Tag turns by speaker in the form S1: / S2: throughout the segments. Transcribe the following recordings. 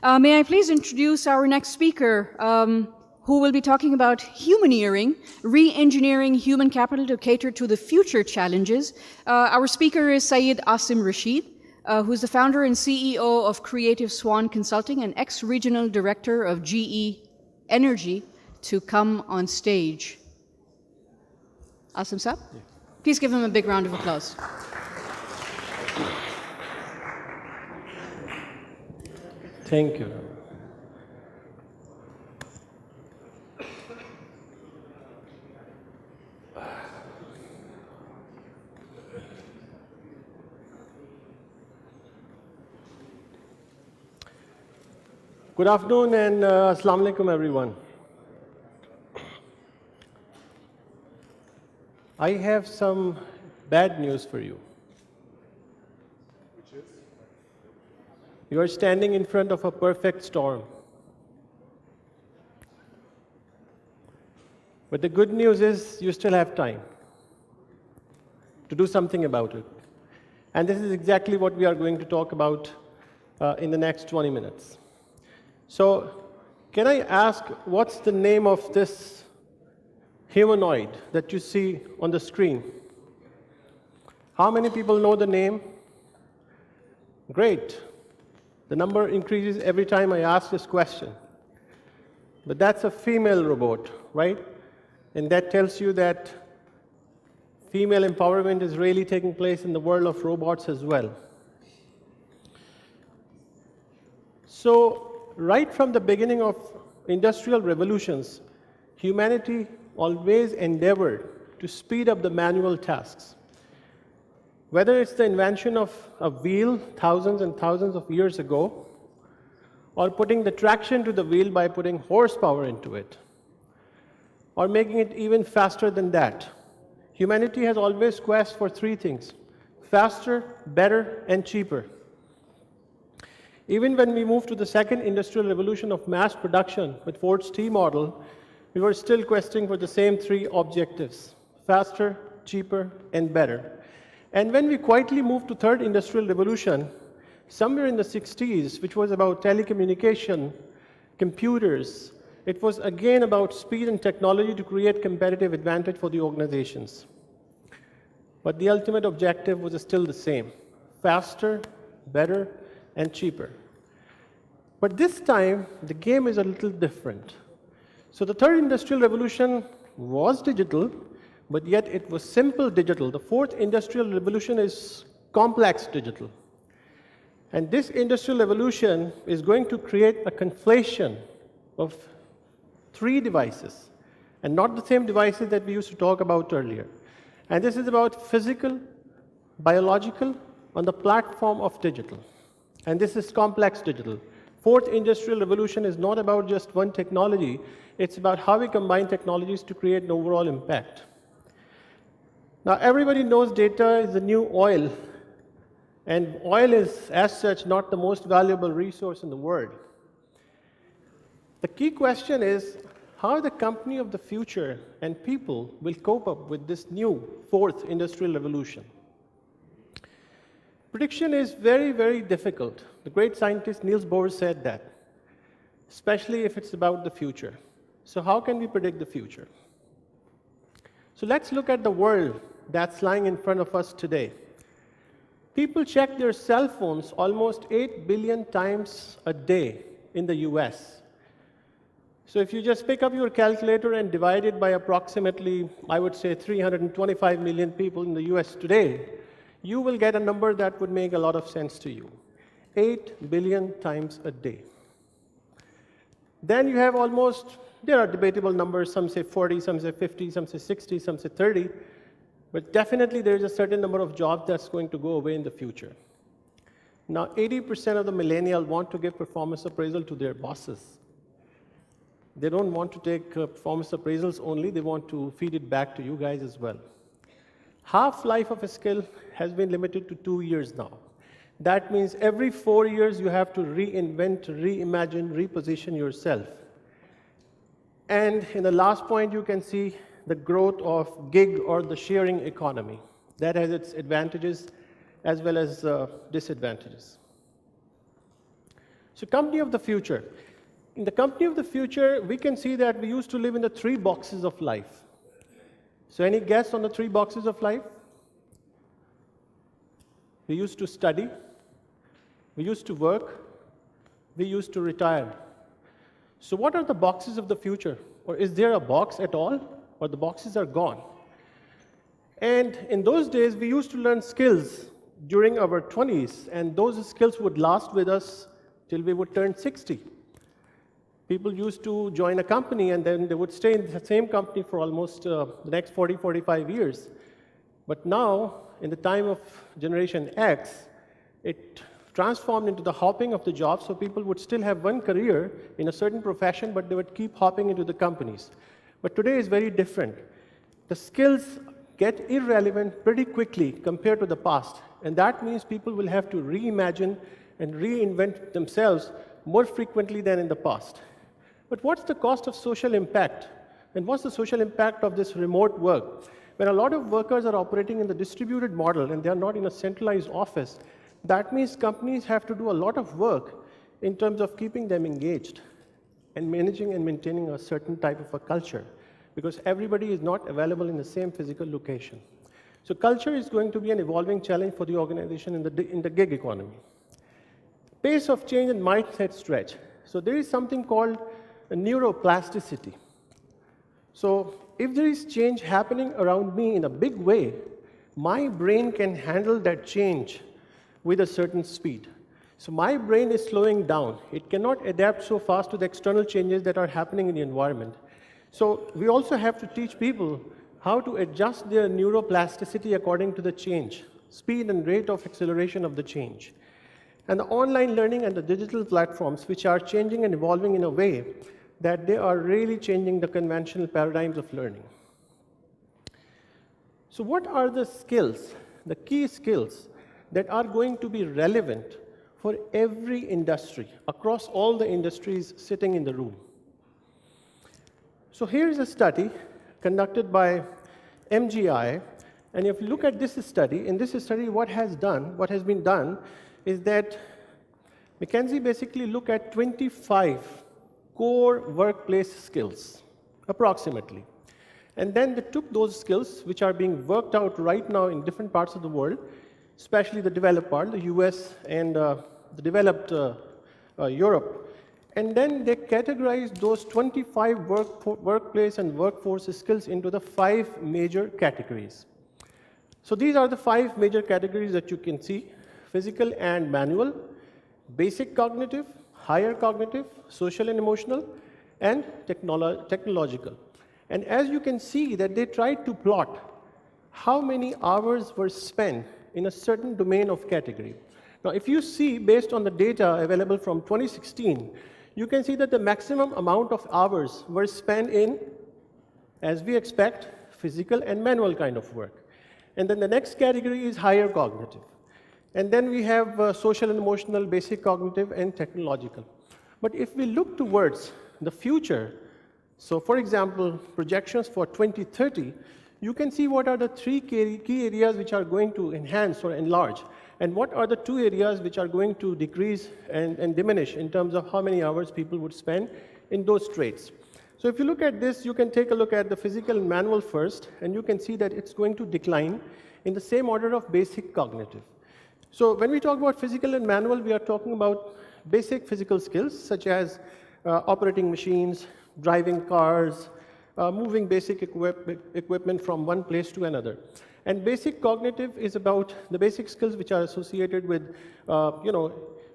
S1: May I please introduce our next speaker, who will be talking about human-eering, re-engineering human capital to cater to the future challenges. Our speaker is Syed Asim Rashid, who is the founder and CEO of CreativeSwan Consulting and ex-regional director of GE Energy, to come on stage. Asim Saab, please give him a big round of applause.
S2: Thank you. Good afternoon and Assalamu alaikum, everyone. I have some bad news for you. Which is? You are standing in front of a perfect storm. But the good news is you still have time to do something about it. And this is exactly what we are going to talk about in the next 20 minutes. So, can I ask, what's the name of this humanoid that you see on the screen? How many people know the name? Great. The number increases every time I ask this question. But that's a female robot, right? And that tells you that female empowerment is really taking place in the world of robots as well. So, right from the beginning of industrial revolutions, humanity always endeavored to speed up the manual tasks. Whether it's the invention of a wheel thousands and thousands of years ago, or putting the traction to the wheel by putting horsepower into it, or making it even faster than that, humanity has always quest for three things: faster, better, and cheaper. Even when we moved to the second industrial revolution of mass production with Ford's T model, we were still questing for the same three objectives: faster, cheaper, and better. And when we quietly moved to third industrial revolution, somewhere in the 60s, which was about telecommunication, computers, it was again about speed and technology to create competitive advantage for the organizations. But the ultimate objective was still the same: faster, better, and cheaper. But this time, the game is a little different. So the third industrial revolution was digital, but yet it was simple digital. The fourth industrial revolution is complex digital. And this industrial revolution is going to create a conflation of three devices, and not the same devices that we used to talk about earlier. And this is about physical, biological, on the platform of digital. And this is complex digital. Fourth industrial revolution is not about just one technology. It's about how we combine technologies to create an overall impact. Now, everybody knows data is the new oil. And oil is, as such, not the most valuable resource in the world. The key question is how the company of the future and people will cope up with this new fourth industrial revolution. Prediction is very, very difficult. The great scientist Niels Bohr said that, especially if it's about the future. So how can we predict the future? So let's look at the world that's lying in front of us today. People check their cell phones almost 8 billion times a day in the US. So if you just pick up your calculator and divide it by approximately, I would say, 325 million people in the US today, you will get a number that would make a lot of sense to you. 8 billion times a day. Then you have almost, there are debatable numbers, some say 40, some say 50, some say 60, some say 30, but definitely there is a certain number of jobs that's going to go away in the future. Now, 80% of the millennials want to give performance appraisal to their bosses. They don't want to take performance appraisals only, they want to feed it back to you guys as well. Half-life of a skill has been limited to 2 years now. That means every 4 years you have to reinvent, reimagine, reposition yourself. And in the last point, you can see the growth of gig or the sharing economy. That has its advantages as well as disadvantages. So company of the future. In the company of the future, we can see that we used to live in the 3 boxes of life. So any guess on the 3 boxes of life? We used to study, we used to work, we used to retire. So what are the boxes of the future? Or is there a box at all? Or the boxes are gone? And in those days, we used to learn skills during our 20s, and those skills would last with us till we would turn 60. People used to join a company, and then they would stay in the same company for almost the next 40, 45 years. But now, in the time of Generation X, it transformed into the hopping of the job, so people would still have one career in a certain profession, but they would keep hopping into the companies. But today is very different. The skills get irrelevant pretty quickly compared to the past, and that means people will have to reimagine and reinvent themselves more frequently than in the past. But what's the cost of social impact? And what's the social impact of this remote work? When a lot of workers are operating in the distributed model and they are not in a centralized office, that means companies have to do a lot of work in terms of keeping them engaged and managing and maintaining a certain type of a culture, because everybody is not available in the same physical location. So culture is going to be an evolving challenge for the organization in the gig economy. Pace of change and mindset stretch. So there is something called neuroplasticity. So if there is change happening around me in a big way, my brain can handle that change with a certain speed. So my brain is slowing down. It cannot adapt so fast to the external changes that are happening in the environment. So we also have to teach people how to adjust their neuroplasticity according to the change, speed and rate of acceleration of the change. And the online learning and the digital platforms, which are changing and evolving in a way that they are really changing the conventional paradigms of learning. So what are the skills, the key skills, that are going to be relevant for every industry, across all the industries sitting in the room? So here's a study conducted by MGI, and if you look at this study, in this study what has been done is that McKinsey basically looked at 25 core workplace skills, approximately. And then they took those skills, which are being worked out right now in different parts of the world, especially the developed part, the US and the developed Europe, and then they categorized those 25 workplace and workforce skills into the 5 major categories. So these are the 5 major categories that you can see: physical and manual, basic cognitive, higher cognitive, social and emotional, and technological. And as you can see that they tried to plot how many hours were spent in a certain domain of category. Now, if you see, based on the data available from 2016, you can see that the maximum amount of hours were spent in, as we expect, physical and manual kind of work. And then the next category is higher cognitive. And then we have social and emotional, basic cognitive, and technological. But if we look towards the future, so for example, projections for 2030, you can see what are the 3 key areas which are going to enhance or enlarge, and what are the 2 areas which are going to decrease and diminish in terms of how many hours people would spend in those traits. So if you look at this, you can take a look at the physical and manual first, and you can see that it's going to decline in the same order of basic cognitive. So when we talk about physical and manual, we are talking about basic physical skills, such as operating machines, driving cars, moving basic equipment from one place to another. And basic cognitive is about the basic skills which are associated with,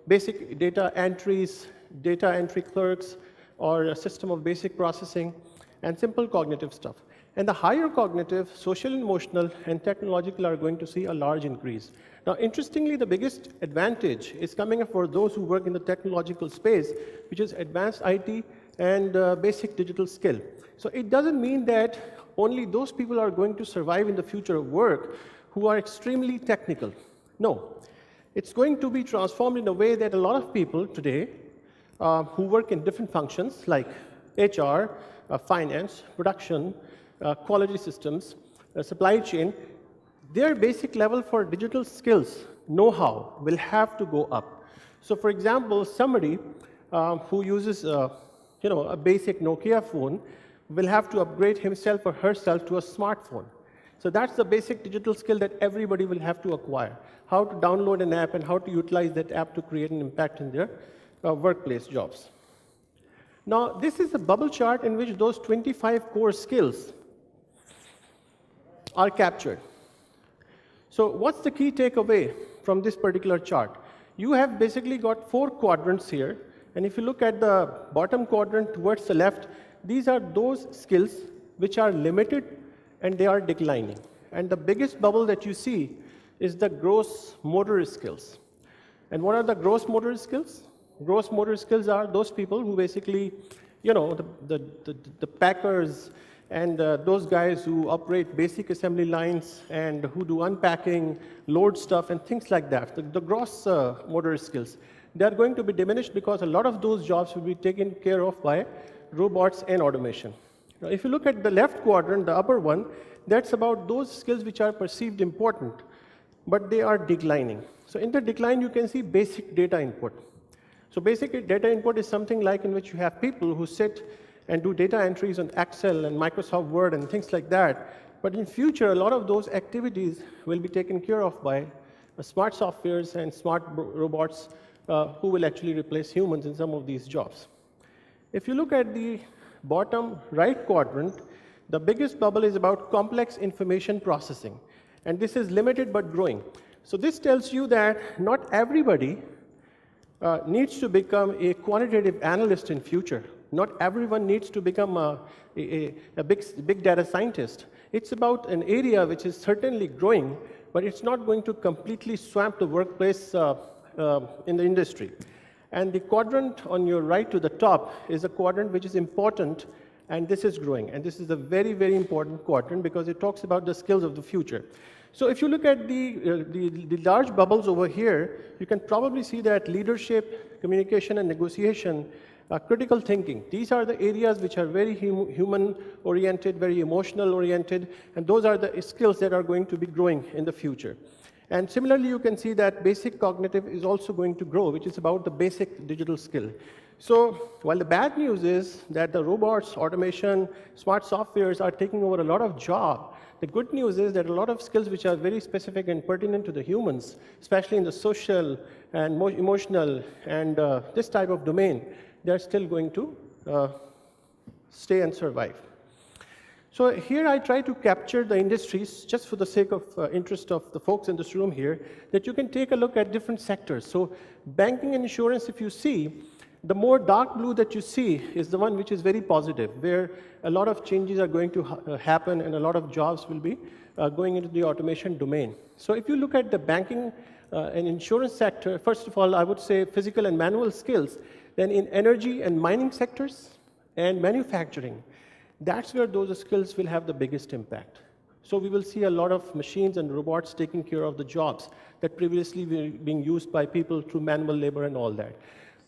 S2: basic data entries, data entry clerks, or a system of basic processing, and simple cognitive stuff. And the higher cognitive, social, emotional, and technological are going to see a large increase. Now, interestingly, the biggest advantage is coming up for those who work in the technological space, which is advanced IT and basic digital skill. So it doesn't mean that only those people are going to survive in the future of work who are extremely technical. No. It's going to be transformed in a way that a lot of people today who work in different functions like HR, finance, production, quality systems, supply chain, their basic level for digital skills, know-how, will have to go up. So for example, somebody who uses a basic Nokia phone will have to upgrade himself or herself to a smartphone. So that's the basic digital skill that everybody will have to acquire, how to download an app and how to utilize that app to create an impact in their workplace jobs. Now, this is a bubble chart in which those 25 core skills are captured. So what's the key takeaway from this particular chart? You have basically got 4 quadrants here, and if you look at the bottom quadrant towards the left, these are those skills which are limited and they are declining. And the biggest bubble that you see is the gross motor skills. And what are the gross motor skills? Gross motor skills are those people who basically, the packers and those guys who operate basic assembly lines and who do unpacking, load stuff, and things like that. The gross motor skills, they are going to be diminished because a lot of those jobs will be taken care of by robots and automation. Now, if you look at the left quadrant, the upper one, that's about those skills which are perceived important, but they are declining. So in the decline, you can see basic data input. So basically, data input is something like in which you have people who sit and do data entries on Excel and Microsoft Word and things like that. But in future, a lot of those activities will be taken care of by smart softwares and smart robots who will actually replace humans in some of these jobs. If you look at the bottom right quadrant, the biggest bubble is about complex information processing. And this is limited but growing. So this tells you that not everybody needs to become a quantitative analyst in future. Not everyone needs to become a big data scientist. It's about an area which is certainly growing, but it's not going to completely swamp the workplace in the industry. And the quadrant on your right to the top is a quadrant which is important, and this is growing. And this is a very, very important quadrant because it talks about the skills of the future. So if you look at the large bubbles over here, you can probably see that leadership, communication, and negotiation, critical thinking. These are the areas which are very human-oriented, very emotional-oriented, and those are the skills that are going to be growing in the future. And similarly, you can see that basic cognitive is also going to grow, which is about the basic digital skill. So while the bad news is that the robots, automation, smart softwares are taking over a lot of jobs, the good news is that a lot of skills which are very specific and pertinent to the humans, especially in the social and emotional and this type of domain, they're still going to stay and survive. So here I try to capture the industries, just for the sake of interest of the folks in this room here, that you can take a look at different sectors. So banking and insurance, if you see, the more dark blue that you see is the one which is very positive, where a lot of changes are going to happen and a lot of jobs will be going into the automation domain. So if you look at the banking and insurance sector, first of all, I would say physical and manual skills. Then in energy and mining sectors and manufacturing, that's where those skills will have the biggest impact. So we will see a lot of machines and robots taking care of the jobs that previously were being used by people through manual labor and all that.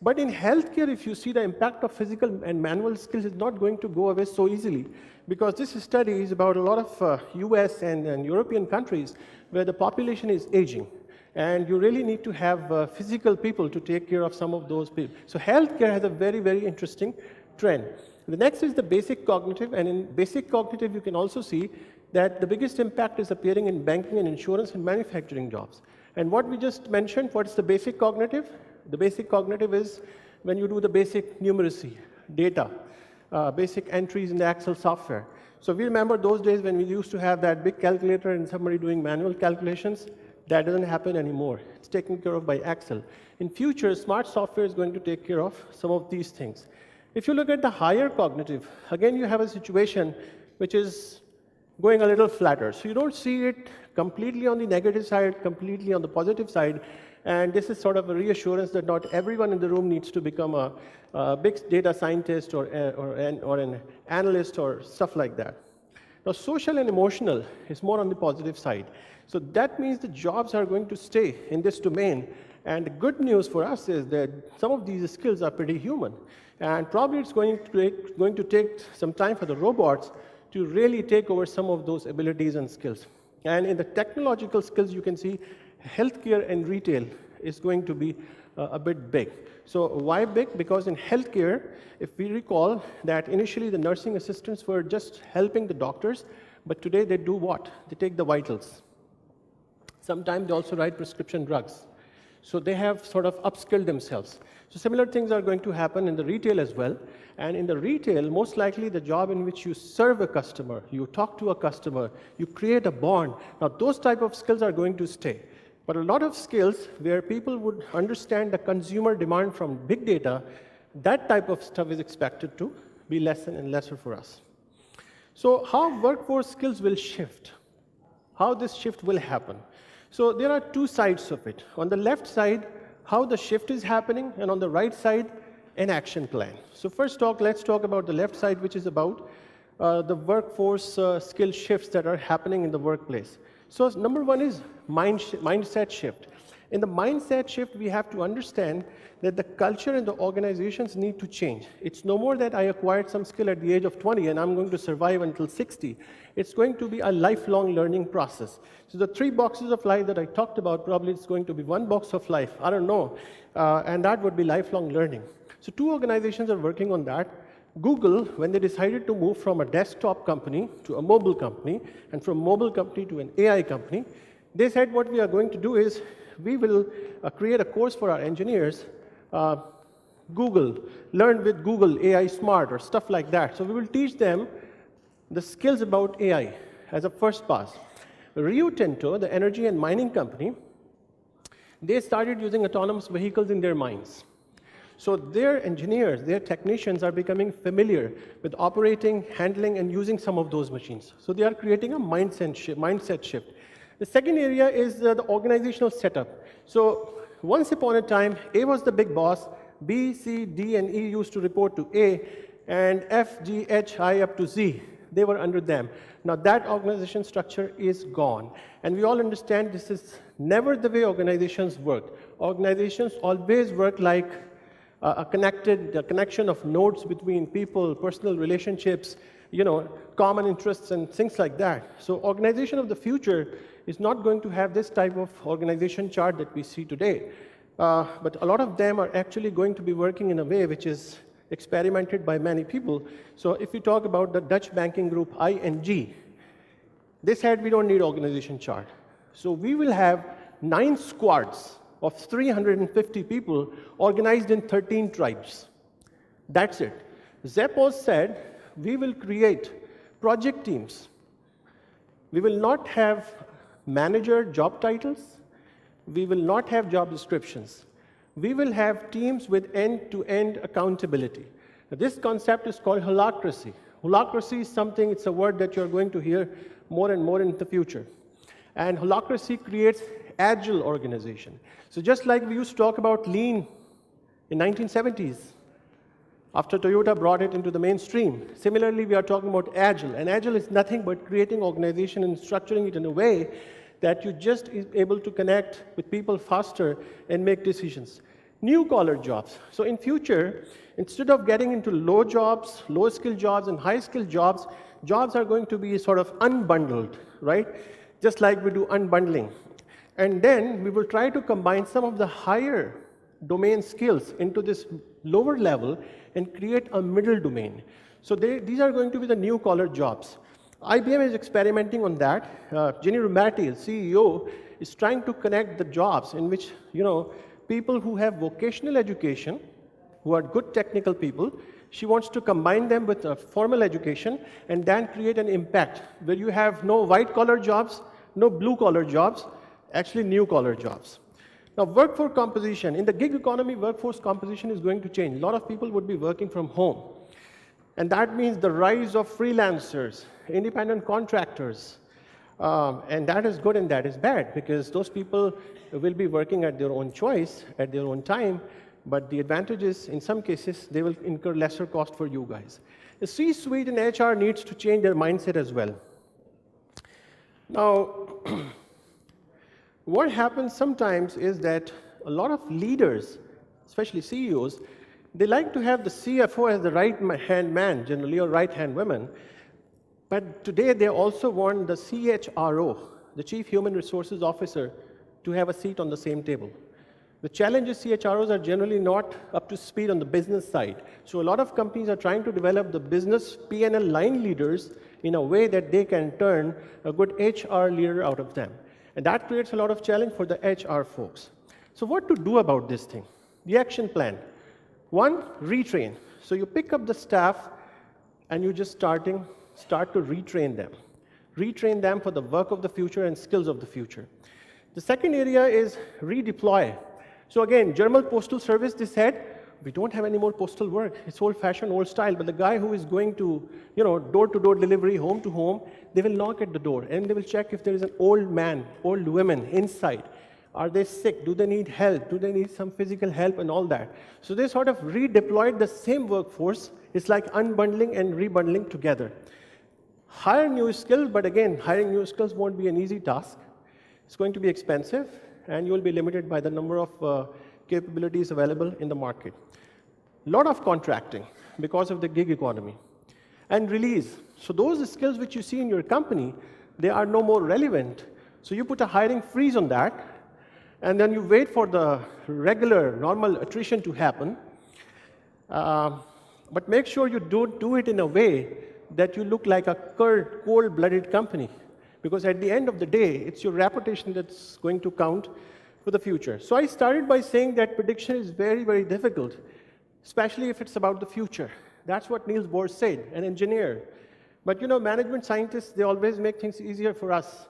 S2: But in healthcare, if you see, the impact of physical and manual skills is not going to go away so easily, because this study is about a lot of US and European countries where the population is aging. And you really need to have physical people to take care of some of those people. So healthcare has a very, very interesting trend. The next is the basic cognitive, and in basic cognitive you can also see that the biggest impact is appearing in banking and insurance and manufacturing jobs. And what we just mentioned, what's the basic cognitive? The basic cognitive is when you do the basic numeracy, data, basic entries in the Excel software. So we remember those days when we used to have that big calculator and somebody doing manual calculations. That doesn't happen anymore. It's taken care of by Excel. In future, smart software is going to take care of some of these things. If you look at the higher cognitive, again, you have a situation which is going a little flatter. So you don't see it completely on the negative side, completely on the positive side. And this is sort of a reassurance that not everyone in the room needs to become a big data scientist or an analyst or stuff like that. Now, social and emotional is more on the positive side. So that means the jobs are going to stay in this domain. And the good news for us is that some of these skills are pretty human. And probably it's going to take some time for the robots to really take over some of those abilities and skills. And in the technological skills, you can see healthcare and retail is going to be a bit big. So why big? Because in healthcare, if we recall that initially the nursing assistants were just helping the doctors, but today they do what? They take the vitals. Sometimes they also write prescription drugs. So they have sort of upskilled themselves. So similar things are going to happen in the retail as well. And in the retail, most likely the job in which you serve a customer, you talk to a customer, you create a bond. Now those type of skills are going to stay. But a lot of skills where people would understand the consumer demand from big data, that type of stuff is expected to be lesser and lesser for us. So how workforce skills will shift? How this shift will happen? So there are two sides of it. On the left side, how the shift is happening, and on the right side, an action plan. So first let's talk about the left side, which is about the workforce skill shifts that are happening in the workplace. So number one is mindset shift. In the mindset shift, we have to understand that the culture and the organizations need to change. It's no more that I acquired some skill at the age of 20 and I'm going to survive until 60. It's going to be a lifelong learning process. So the 3 boxes of life that I talked about, probably it's going to be 1 box of life. I don't know. And that would be lifelong learning. So 2 organizations are working on that. Google, when they decided to move from a desktop company to a mobile company, and from mobile company to an AI company, they said what we are going to do is we will create a course for our engineers, Google, learn with Google AI Smart or stuff like that. So we will teach them the skills about AI as a first pass. Rio Tinto, the energy and mining company, they started using autonomous vehicles in their mines. So their engineers, their technicians are becoming familiar with operating, handling, and using some of those machines. So they are creating a mindset shift. The second area is the organizational setup. So once upon a time, A was the big boss, B, C, D, and E used to report to A, and F, G, H, I up to Z, they were under them. Now that organization structure is gone. And we all understand this is never the way organizations work. Organizations always work like a connection of nodes between people, personal relationships, common interests and things like that. So organization of the future is not going to have this type of organization chart that we see today. But a lot of them are actually going to be working in a way which is experimented by many people. So if we talk about the Dutch banking group ING, they said we don't need organization chart. So we will have 9 squads of 350 people organized in 13 tribes. That's it. Zappos said, we will create project teams. We will not have manager job titles. We will not have job descriptions. We will have teams with end-to-end accountability. Now, this concept is called Holacracy. Holacracy is something, it's a word that you're going to hear more and more in the future. And Holacracy creates agile organization. So just like we used to talk about lean in 1970s, after Toyota brought it into the mainstream, similarly we are talking about agile. And agile is nothing but creating organization and structuring it in a way that you just is able to connect with people faster and make decisions. New collar jobs. So in future, instead of getting into low jobs, low skill jobs and high skill jobs, jobs are going to be sort of unbundled, right? Just like we do unbundling. And then we will try to combine some of the higher domain skills into this lower level and create a middle domain. So these are going to be the new collar jobs. IBM is experimenting on that. Ginny Rometty, CEO, is trying to connect the jobs in which, people who have vocational education, who are good technical people, she wants to combine them with a formal education and then create an impact where you have no white-collar jobs, no blue-collar jobs, actually new-collar jobs. Now, workforce composition. In the gig economy, workforce composition is going to change. A lot of people would be working from home. And that means the rise of freelancers, independent contractors. And that is good and that is bad, because those people will be working at their own choice, at their own time. But the advantage is, in some cases, they will incur lesser cost for you guys. The C-suite and HR needs to change their mindset as well. Now, what happens sometimes is that a lot of leaders, especially CEOs, they like to have the CFO as the right-hand man, generally, or right-hand woman. But today, they also want the CHRO, the Chief Human Resources Officer, to have a seat on the same table. The challenge is CHROs are generally not up to speed on the business side. So a lot of companies are trying to develop the business P&L line leaders in a way that they can turn a good HR leader out of them. And that creates a lot of challenge for the HR folks. So what to do about this thing? The action plan. One, retrain. So you pick up the staff and you just start to retrain them. Retrain them for the work of the future and skills of the future. The second area is redeploy. So again, German Postal Service, they said, we don't have any more postal work. It's old-fashioned, old style. But the guy who is going to, door-to-door delivery, home to home, they will knock at the door and they will check if there is an old man, old women inside. Are they sick? Do they need help? Do they need some physical help and all that? So they sort of redeployed the same workforce. It's like unbundling and rebundling together. Hire new skills, but again, hiring new skills won't be an easy task. It's going to be expensive, and you will be limited by the number of capabilities available in the market. A lot of contracting because of the gig economy. And release. So those skills which you see in your company, they are no more relevant. So you put a hiring freeze on that, and then you wait for the regular, normal attrition to happen. But make sure you don't do it in a way that you look like a cold-blooded company. Because at the end of the day, it's your reputation that's going to count for the future. So I started by saying that prediction is very, very difficult, especially if it's about the future. That's what Niels Bohr said, an engineer. But management scientists, they always make things easier for us.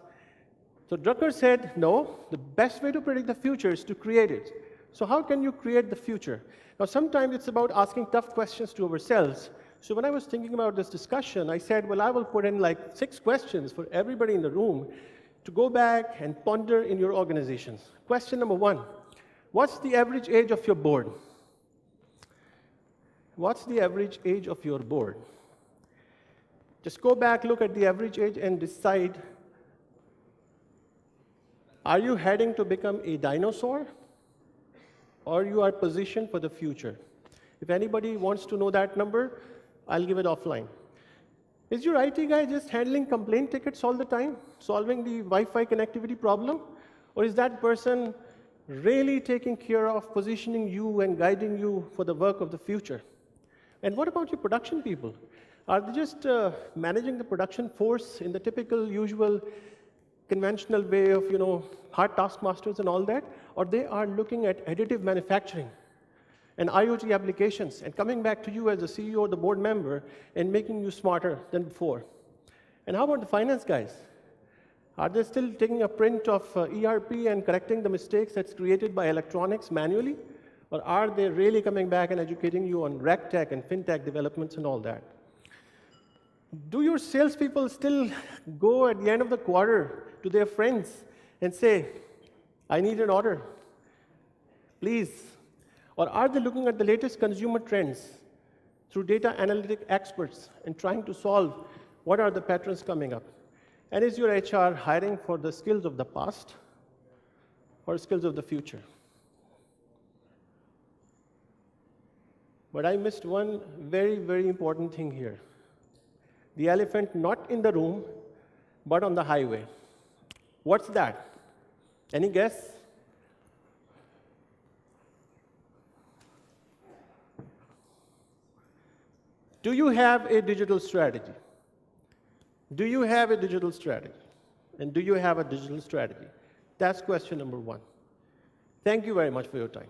S2: So Drucker said, no, the best way to predict the future is to create it. So how can you create the future? Now, sometimes it's about asking tough questions to ourselves. So when I was thinking about this discussion, I said, well, I will put in like 6 questions for everybody in the room to go back and ponder in your organizations. Question number 1, what's the average age of your board? What's the average age of your board? Just go back, look at the average age, and decide, are you heading to become a dinosaur, or you are positioned for the future? If anybody wants to know that number, I'll give it offline. Is your IT guy just handling complaint tickets all the time, solving the Wi-Fi connectivity problem? Or is that person really taking care of positioning you and guiding you for the work of the future? And what about your production people? Are they just managing the production force in the typical, usual, conventional way of, hard taskmasters and all that? Or they are looking at additive manufacturing and IoT applications, and coming back to you as the CEO or the board member and making you smarter than before? And how about the finance guys? Are they still taking a print of ERP and correcting the mistakes that's created by electronics manually? Or are they really coming back and educating you on RegTech and FinTech developments and all that? Do your salespeople still go at the end of the quarter to their friends and say, I need an order, please? Or are they looking at the latest consumer trends through data analytic experts and trying to solve what are the patterns coming up? And is your HR hiring for the skills of the past or skills of the future? But I missed one very, very important thing here. The elephant not in the room, but on the highway. What's that? Any guess? Do you have a digital strategy? Do you have a digital strategy? And do you have a digital strategy? That's question number 1. Thank you very much for your time.